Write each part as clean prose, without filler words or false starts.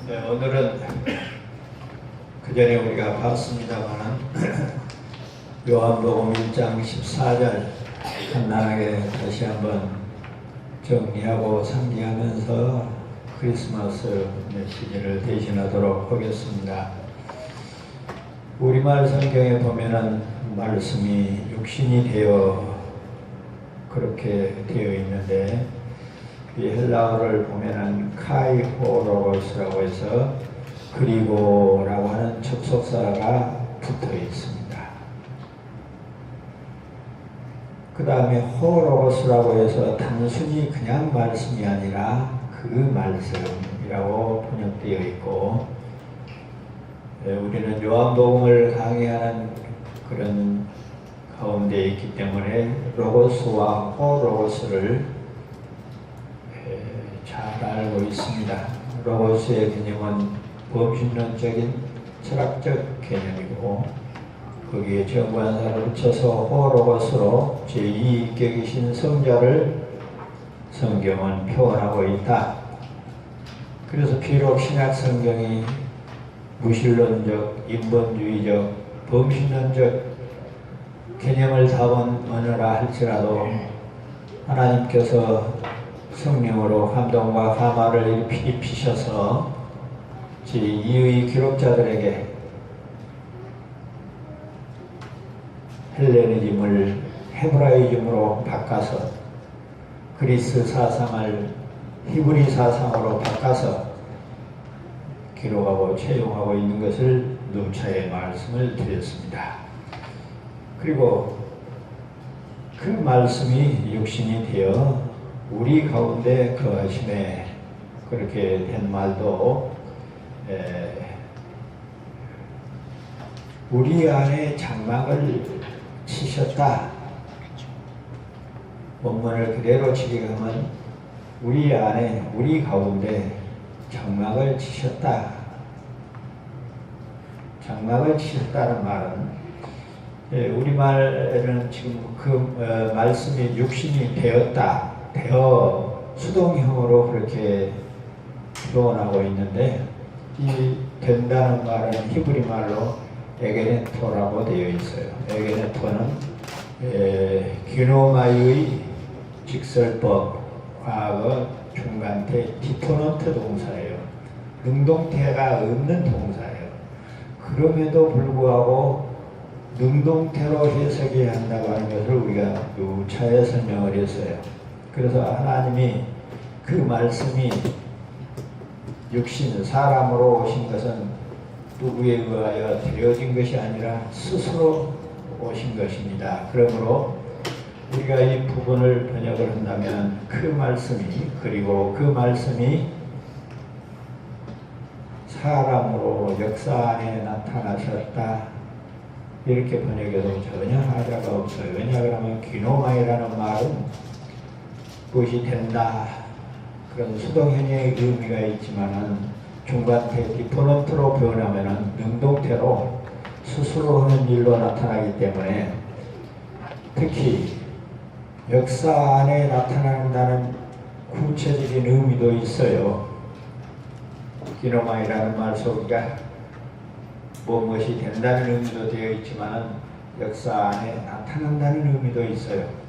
네, 오늘은 그 전에 우리가 봤습니다만 요한복음 1장 14절 간단하게 다시 한번 정리하고 상기하면서 크리스마스 메시지를 대신하도록 하겠습니다. 우리말 성경에 보면은 말씀이 육신이 되어 그렇게 되어 있는데 이 헬라어를 보면은 카이호로고스라고 해서 그리고라고 하는 접속사가 붙어 있습니다. 그 다음에 호로고스라고 해서 단순히 그냥 말씀이 아니라 그 말씀이라고 번역되어 있고, 우리는 요한복음을 강의하는 그런 가운데 있기 때문에 로고스와 호로고스를 잘 알고 있습니다. 로고스의 개념은 범신론적인 철학적 개념이고, 거기에 정관사를 붙여서 호로고스로 제2인격이신 성자를 성경은 표현하고 있다. 그래서 비록 신약 성경이 무신론적, 인본주의적, 범신론적 개념을 담은 언어라 할지라도 하나님께서 성령으로 감동과 감화를 입히셔서 제2의 기록자들에게 헬레니즘을 헤브라이즘으로 바꿔서 그리스 사상을 히브리 사상으로 바꿔서 기록하고 채용하고 있는 것을 누차에 말씀을 드렸습니다. 그리고 그 말씀이 육신이 되어 우리 가운데 거하심에 그렇게 된 말도 우리 안에 장막을 치셨다. 원문을 그대로 직역하면 우리 안에 우리 가운데 장막을 치셨다. 장막을 치셨다는 말은 우리말에는 지금 그 말씀이 육신이 되었다. 되어 수동형으로 그렇게 표현하고 있는데, 이 된다는 말은 히브리 말로 에게네토라고 되어 있어요. 에게네토는 기노마의 직설법 과거 중간태 디토넌트 동사예요. 능동태가 없는 동사예요. 그럼에도 불구하고 능동태로 해석해야 한다고 하는 것을 우리가 누차에 설명을 했어요. 그래서 하나님이 그 말씀이 육신, 사람으로 오신 것은 누구에 의하여 되어진 것이 아니라 스스로 오신 것입니다. 그러므로 우리가 이 부분을 번역을 한다면 그 말씀이, 그리고 그 말씀이 사람으로 역사 안에 나타나셨다, 이렇게 번역해도 전혀 하자가 없어요. 왜냐하면 기노마이라는 말은 그것이 된다, 그런 수동현의 의미가 있지만은 중간태 디포넌트로 표현하면은 능동태로 스스로 하는 일로 나타나기 때문에, 특히 역사 안에 나타난다는 구체적인 의미도 있어요. 기노마이라는 말 속에 무엇이 된다는 의미도 되어 있지만 역사 안에 나타난다는 의미도 있어요.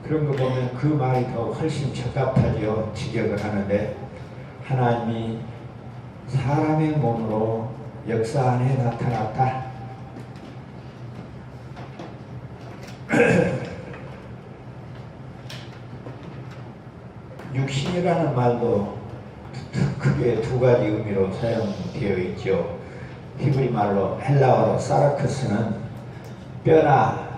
그런 거 보면 그 말이 더 훨씬 적합하죠. 직역을 하는데, 하나님이 사람의 몸으로 역사 안에 나타났다. 육신이라는 말도 크게 두 가지 의미로 사용되어 있죠. 히브리 말로, 헬라어로 사라크스는 뼈나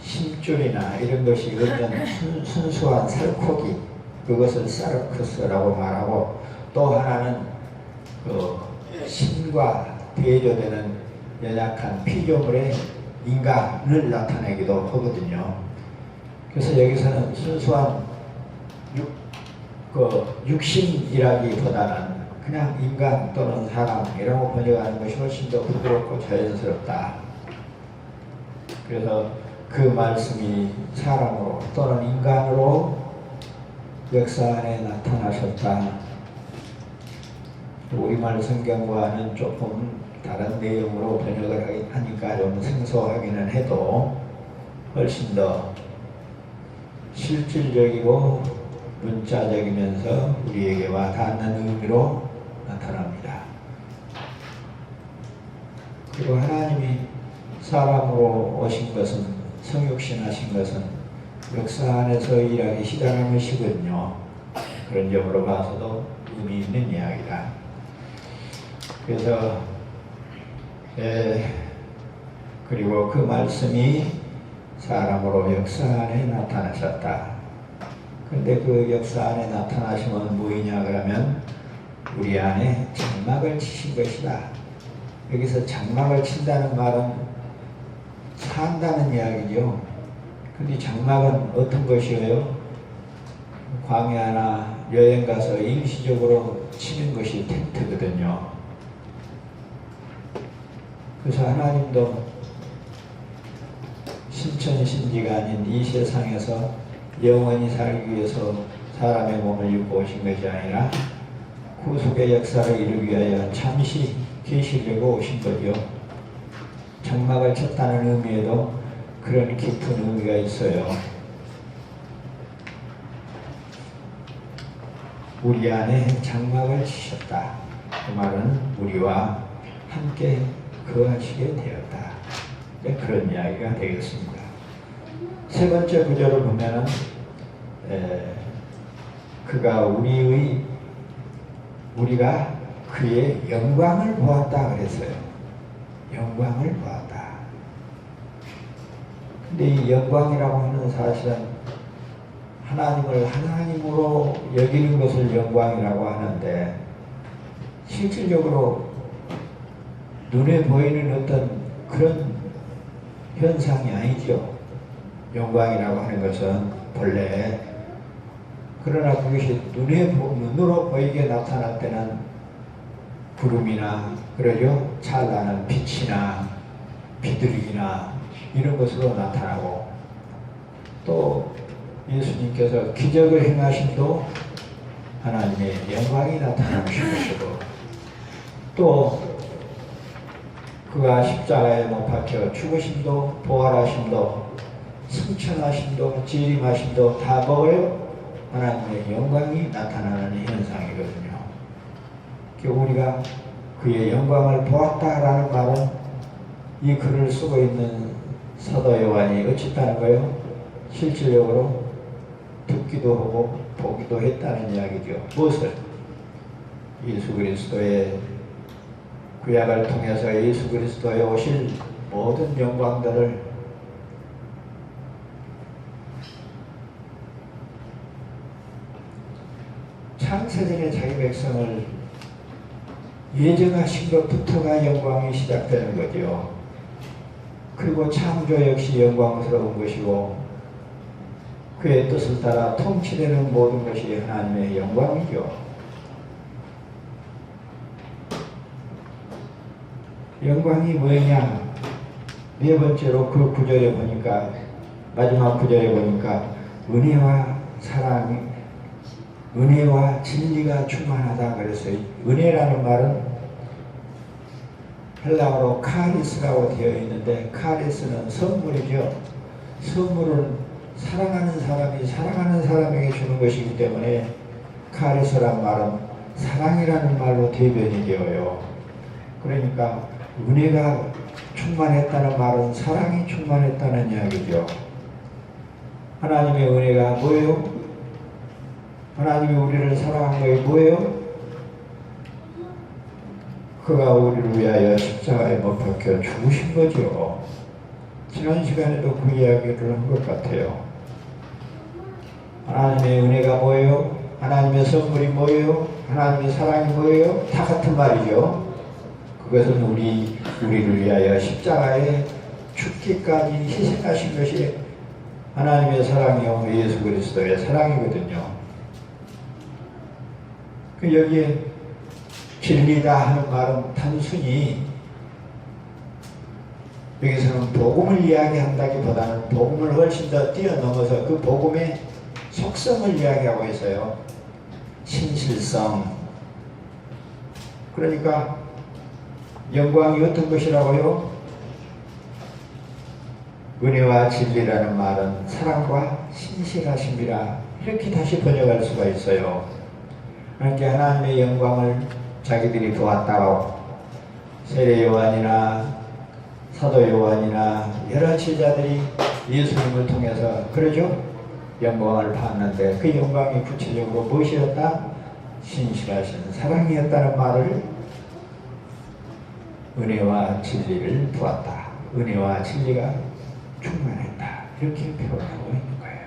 심줄이나 이런 것이 없는 순수한 살코기, 그것을 사라크스라고 말하고, 또 하나는 그 신과 대조되는 연약한 피조물의 인간을 나타내기도 하거든요. 그래서 여기서는 순수한 육신이라기보다는 그냥 인간 또는 사람이라고 번역하는 것이 훨씬 더 부드럽고 자연스럽다. 그래서 그 말씀이 사람으로 또는 인간으로 역사 안에 나타나셨다. 우리말 성경과는 조금 다른 내용으로 번역을 하니까 좀 생소하기는 해도 훨씬 더 실질적이고 문자적이면서 우리에게 와닿는 의미로 나타납니다. 그리고 하나님이 사람으로 오신 것은, 성육신 하신 것은 역사 안에서 일하기 시작한 것이거든요. 그런 점으로 봐서도 의미 있는 이야기다. 그래서 그리고 그 말씀이 사람으로 역사 안에 나타나셨다. 그런데 그 역사 안에 나타나시면 뭐이냐 그러면 우리 안에 장막을 치신 것이다. 여기서 장막을 친다는 말은 산다는 이야기죠. 근데 장막은 어떤 것이에요? 광야나 여행 가서 일시적으로 치는 것이 텐트거든요. 그래서 하나님도 신천신지가 아닌 이 세상에서 영원히 살기 위해서 사람의 몸을 입고 오신 것이 아니라 구속의 역사를 이루기 위하여 잠시 계시려고 오신 거죠. 장막을 쳤다는 의미에도 그런 깊은 의미가 있어요. 우리 안에 장막을 치셨다. 그 말은 우리와 함께 거하시게 되었다. 그런 이야기가 되겠습니다. 세 번째 구절을 보면은 우리가 그의 영광을 보았다 그랬어요. 영광을 보았다. 근데 이 영광이라고 하는 사실은 하나님을 하나님으로 여기는 것을 영광이라고 하는데 실질적으로 눈에 보이는 어떤 그런 현상이 아니죠. 영광이라고 하는 것은 본래 그러나 그것이 눈으로 보이게 나타날 때는 구름이나 그러죠. 찬란한 빛이나 비둘기나 이런 것으로 나타나고 또 예수님께서 기적을 행하심도 하나님의 영광이 나타나신 것이고 또 그가 십자가에 못 박혀 죽으심도 부활하심도 승천하심도 재림하심도 다 뭐예요? 하나님의 영광이 나타나는 현상이거든요. 우리가 그의 영광을 보았다라는 말은 이 글을 쓰고 있는 사도 요한이 어쨌다는 거예요? 실질적으로 듣기도 하고 보기도 했다는 이야기죠. 무엇을? 예수 그리스도의 구약을 통해서 예수 그리스도에 오실 모든 영광들을 창세전에 자기 백성을 예정하신 것부터가 영광이 시작되는 거죠. 그리고 창조 역시 영광스러운 것이고 그의 뜻을 따라 통치되는 모든 것이 하나님의 영광이죠. 영광이 뭐냐? 네 번째로 그 구절에 보니까 마지막 구절에 보니까 은혜와 사랑이 은혜와 진리가 충만하다 그랬어요. 은혜라는 말은 헬라어로 카리스라고 되어 있는데 카리스는 선물이죠. 선물은 사랑하는 사람이 사랑하는 사람에게 주는 것이기 때문에 카리스란 말은 사랑이라는 말로 대변이 되어요. 그러니까 은혜가 충만했다는 말은 사랑이 충만했다는 이야기죠. 하나님의 은혜가 뭐예요? 하나님이 우리를 사랑한 것이 뭐예요? 그가 우리를 위하여 십자가에 못 박혀 죽으신 거죠. 지난 시간에도 그 이야기를 한 것 같아요. 하나님의 은혜가 뭐예요? 하나님의 선물이 뭐예요? 하나님의 사랑이 뭐예요? 다 같은 말이죠. 그것은 우리를 위하여 십자가에 죽기까지 희생하신 것이 하나님의 사랑이요 예수 그리스도의 사랑이거든요. 여기에 진리다 하는 말은 단순히 여기서는 복음을 이야기한다기보다는 복음을 훨씬 더 뛰어넘어서 그 복음의 속성을 이야기하고 있어요. 신실성, 그러니까 영광이 어떤 것이라고요? 은혜와 진리라는 말은 사랑과 신실하심이라 이렇게 다시 번역할 수가 있어요. 그러니까 하나님의 영광을 자기들이 보았다고 세례 요한이나 사도 요한이나 여러 제자들이 예수님을 통해서 그러죠? 영광을 봤는데 그 영광이 구체적으로 무엇이었다? 신실하신 사랑이었다는 말을 은혜와 진리를 보았다. 은혜와 진리가 충만했다. 이렇게 표현하고 있는 거예요.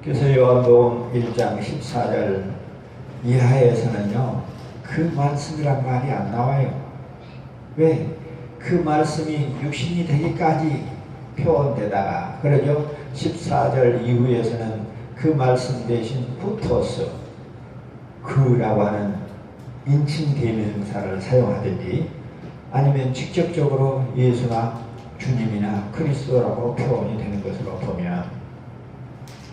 그래서 요한복음 1장 14절 이하에서는요. 그 말씀이란 말이 안 나와요. 왜? 그 말씀이 육신이 되기까지 표현되다가 그러죠. 14절 이후에서는 그 말씀 대신 후토스 그라고 하는 인칭 대명사를 사용하든지 아니면 직접적으로 예수나 주님이나 그리스도라고 표현이 되는 것으로 보면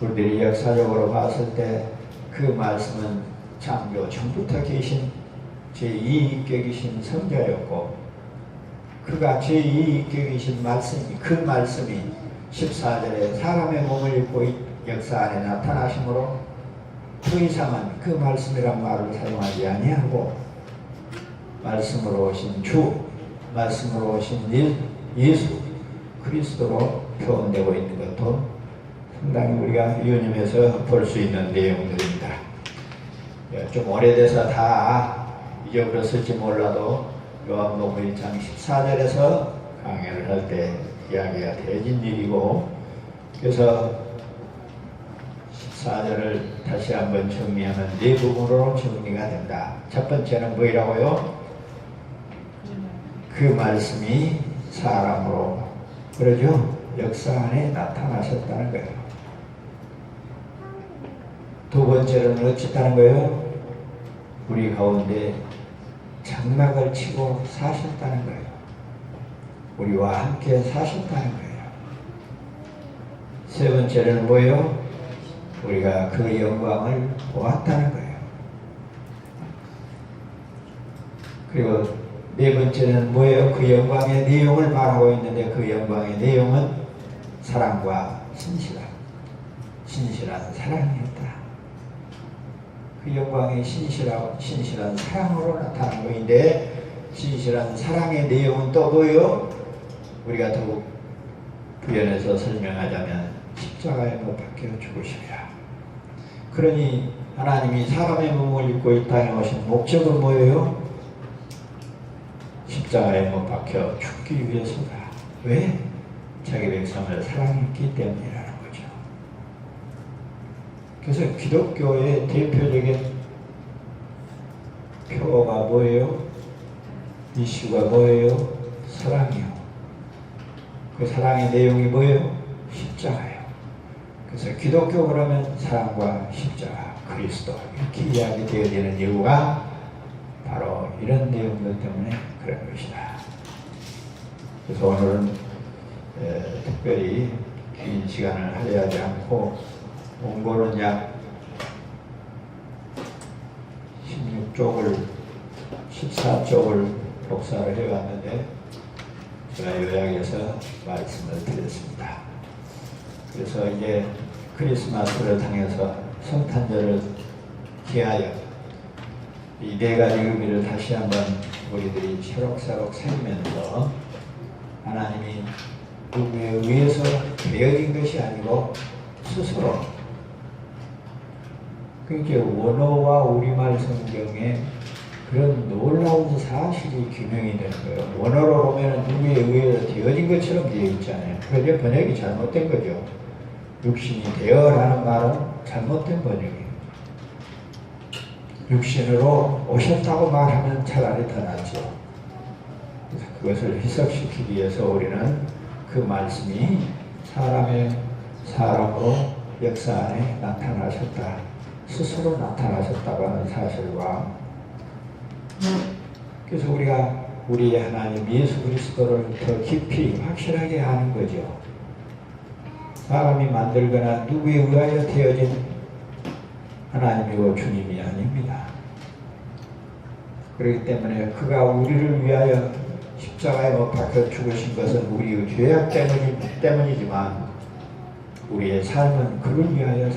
우리들이 역사적으로 봤을 때 그 말씀은 창조 전부터 계신 제2인격이신 성자였고 그가 제2인격이신 말씀이 그 말씀이 14절에 사람의 몸을 입고 역사 안에 나타나심으로 더 이상은 그 말씀이란 말을 사용하지 아니하고 말씀으로 오신 주, 말씀으로 오신 예수 그리스도로 표현되고 있는 것도 상당히 우리가 유념해서 볼 수 있는 내용들입니다. 좀 오래돼서 다 잊어버렸을지 몰라도 요한복음 1장 14절에서 강해를 할 때 이야기가 되어진 일이고 그래서 14절을 다시 한번 정리하면 네 부분으로 정리가 된다. 첫 번째는 뭐라고요? 그 말씀이 사람으로 그러죠? 역사 안에 나타나셨다는 거예요. 두 번째는 어쨌다는 거예요? 우리 가운데 장막을 치고 사셨다는 거예요. 우리와 함께 사셨다는 거예요. 세 번째는 뭐예요? 우리가 그 영광을 보았다는 거예요. 그리고 네 번째는 뭐예요? 그 영광의 내용을 말하고 있는데 그 영광의 내용은 사랑과 신실한 사랑이었다. 그 영광의 신실한 사랑으로 나타난 것인데 신실한 사랑의 내용은 또 뭐예요? 우리가 더욱 부연해서 설명하자면 십자가에 못 박혀 죽으시리라. 그러니 하나님이 사람의 몸을 입고 이 땅에 오신 목적은 뭐예요? 십자가에 못 박혀 죽기 위해서다. 왜? 자기 백성을 사랑했기 때문이라는 거죠. 그래서 기독교의 대표적인 표어가 뭐예요? 이슈가 뭐예요? 사랑이요. 그 사랑의 내용이 뭐예요? 십자가예요. 그래서 기독교 그러면 사랑과 십자가, 그리스도 이렇게 이야기되어지는 이유가 바로 이런 내용들 때문에 그런 것이다. 그래서 오늘은 특별히 긴 시간을 할애하지 않고 원고는 약 16쪽을 14쪽을 독사를 해왔는데 제가 요약해서 말씀을 드렸습니다. 그래서 이제 크리스마스를 당해서 성탄절을 기하여 이 네 가지 의미를 다시 한번 우리들이 새록새록 새기면서 하나님이 누구에 의해서 되어진 것이 아니고 스스로 그러니까 원어와 우리말 성경에 그런 놀라운 사실이 규명이 되는 거예요. 원어로 보면 누구에 의해서 되어진 것처럼 되어 있잖아요. 그래서 번역이 잘못된 거죠. 육신이 되어라는 말은 잘못된 번역이에요. 육신으로 오셨다고 말하면 차라리 더 낫죠. 그래서 그것을 해석시키기 위해서 우리는 그 말씀이 사람으로 역사 안에 나타나셨다. 스스로 나타나셨다고 하는 사실과 그래서 우리가 우리의 하나님 예수 그리스도를 더 깊이 확실하게 아는 거죠. 사람이 만들거나 누구에 의하여 되어진 하나님이고 주님이 아닙니다. 그렇기 때문에 그가 우리를 위하여 십자가에 못 박혀 죽으신 것은 우리의 죄악 때문이지만 우리의 삶은 그를 위하여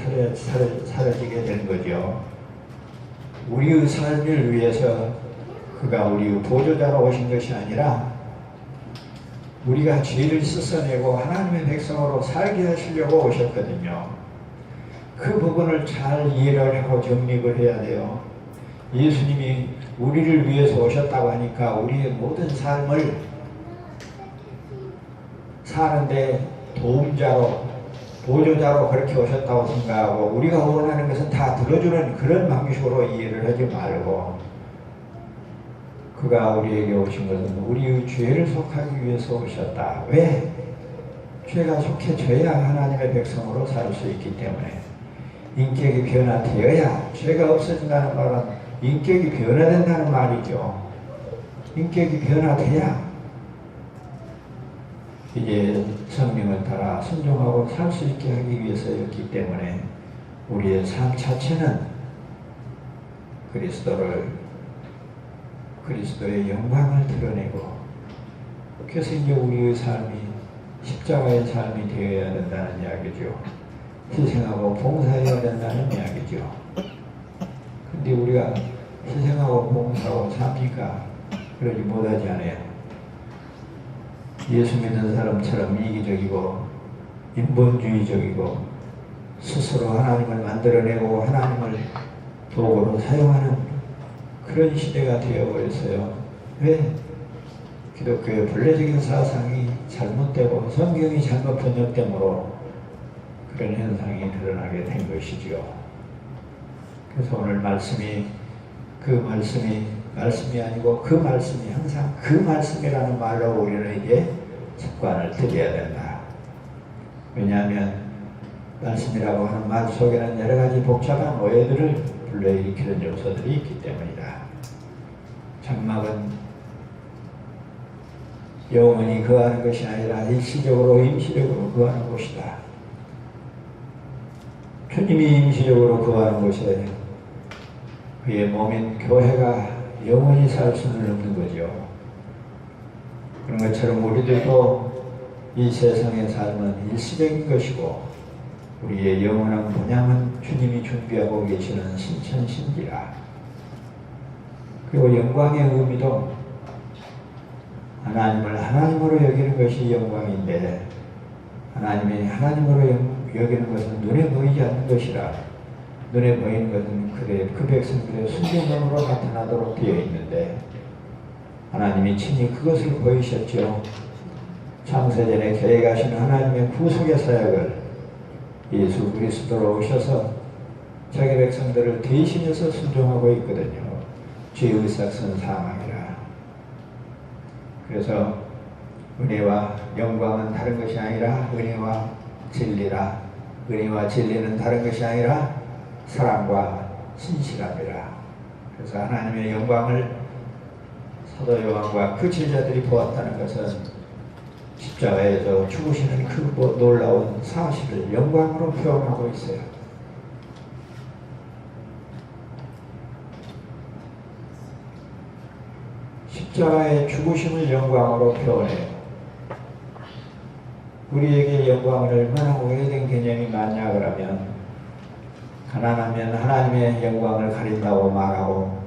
사라지게 된 거죠. 우리의 삶을 위해서 그가 우리의 보조자로 오신 것이 아니라 우리가 죄를 씻어내고 하나님의 백성으로 살게 하시려고 오셨거든요. 그 부분을 잘 이해를 하고 정립을 해야 돼요. 예수님이 우리를 위해서 오셨다고 하니까 우리의 모든 삶을 사는데 도움자로, 보조자로 그렇게 오셨다고 생각하고 우리가 원하는 것은 다 들어주는 그런 방식으로 이해를 하지 말고 그가 우리에게 오신 것은 우리의 죄를 속하기 위해서 오셨다. 왜? 죄가 속해져야 하나님의 백성으로 살 수 있기 때문에 인격이 변화되어야 죄가 없어진다는 말은 인격이 변화된다는 말이죠. 인격이 변화돼야 이제 성령을 따라 순종하고 살 수 있게 하기 위해서였기 때문에 우리의 삶 자체는 그리스도의 영광을 드러내고 그래서 이제 우리의 삶이 십자가의 삶이 되어야 된다는 이야기죠. 희생하고 봉사해야 된다는 이야기죠. 근데 우리가 희생하고 봉사하고 삽니까? 그러지 못하지 않아요. 예수 믿는 사람처럼 이기적이고 인본주의적이고 스스로 하나님을 만들어내고 하나님을 도구로 사용하는 그런 시대가 되어버렸어요. 왜? 기독교의 본래적인 사상이 잘못되고 성경이 잘못 번역되므로 그런 현상이 드러나게 된 것이지요. 그래서 오늘 말씀이 아니고 그 말씀이 항상 그 말씀이라는 말로 우리에게 습관을 들여야 된다. 왜냐하면 말씀이라고 하는 말 속에는 여러 가지 복잡한 오해들을 불러일으키는 요소들이 있기 때문이다. 장막은 영원히 거하는 것이 아니라 일시적으로 임시적으로 거하는 곳이다. 주님이 임시적으로 거하는 곳에 그의 몸인 교회가 영원히 살 수는 없는 거죠. 그런 것처럼 우리들도 이 세상의 삶은 일시적인 것이고 우리의 영원한 본향은 주님이 준비하고 계시는 신천신지라. 그리고 영광의 의미도 하나님을 하나님으로 여기는 것이 영광인데 하나님이 하나님으로 여기는 것은 눈에 보이지 않는 것이라. 눈에 보이는 것은 그 백성들의 순종함으로 나타나도록 되어 있는데 하나님이 친히 그것을 보이셨죠. 창세전에 계획하신 하나님의 구속의 사역을 예수 그리스도로 오셔서 자기 백성들을 대신해서 순종하고 있거든요. 죄의 삭은 사망이라. 그래서 은혜와 영광은 다른 것이 아니라 은혜와 진리라. 은혜와 진리는 다른 것이 아니라 사랑과 신실함이라. 그래서 하나님의 영광을 사도 요한과 그 제자들이 보았다는 것은 십자가에서 죽으시는 그 놀라운 사실을 영광으로 표현하고 있어요. 십자가의 죽으심을 영광으로 표현해요. 우리에게 영광은 얼마나 오래된 개념이 많냐 그러면 가난하면 하나님의 영광을 가린다고 말하고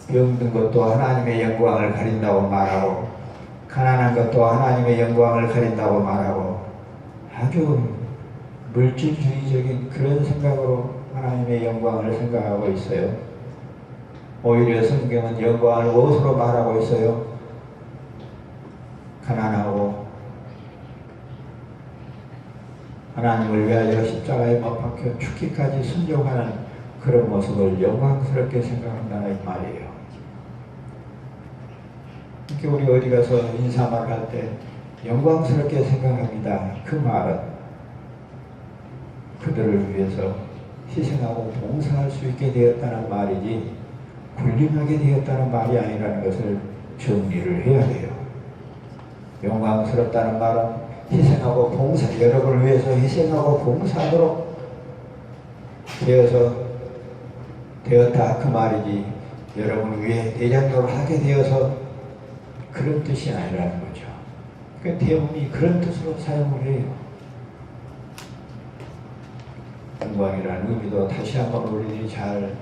병든 것도 하나님의 영광을 가린다고 말하고 가난한 것도 하나님의 영광을 가린다고 말하고 아주 물질주의적인 그런 생각으로 하나님의 영광을 생각하고 있어요. 오히려 성경은 영광을 무엇으로 말하고 있어요? 가난하고 하나님을 위하여 십자가에 못 박혀 죽기까지 순종하는 그런 모습을 영광스럽게 생각한다는 말이에요. 이렇게 우리 어디 가서 인사말 할 때 영광스럽게 생각합니다. 그 말은 그들을 위해서 희생하고 봉사할 수 있게 되었다는 말이지 군림하게 되었다는 말이 아니라는 것을 정리를 해야 돼요. 영광스럽다는 말은 희생하고 봉사, 여러분을 위해서 희생하고 봉사하도록 되어서 되었다 그 말이지 여러분 위에 대장로를 하게 되어서 그런 뜻이 아니라는 거죠. 그 대문이 그런 뜻으로 사용을 해요. 영광이라는 의미도 다시 한번 우리들이 잘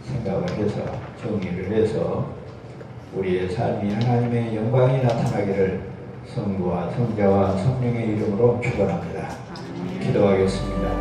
생각을 해서 정의를 해서 우리의 삶이 하나님의 영광이 나타나기를 성부와 성자와 성령의 이름으로 축원합니다. 기도하겠습니다.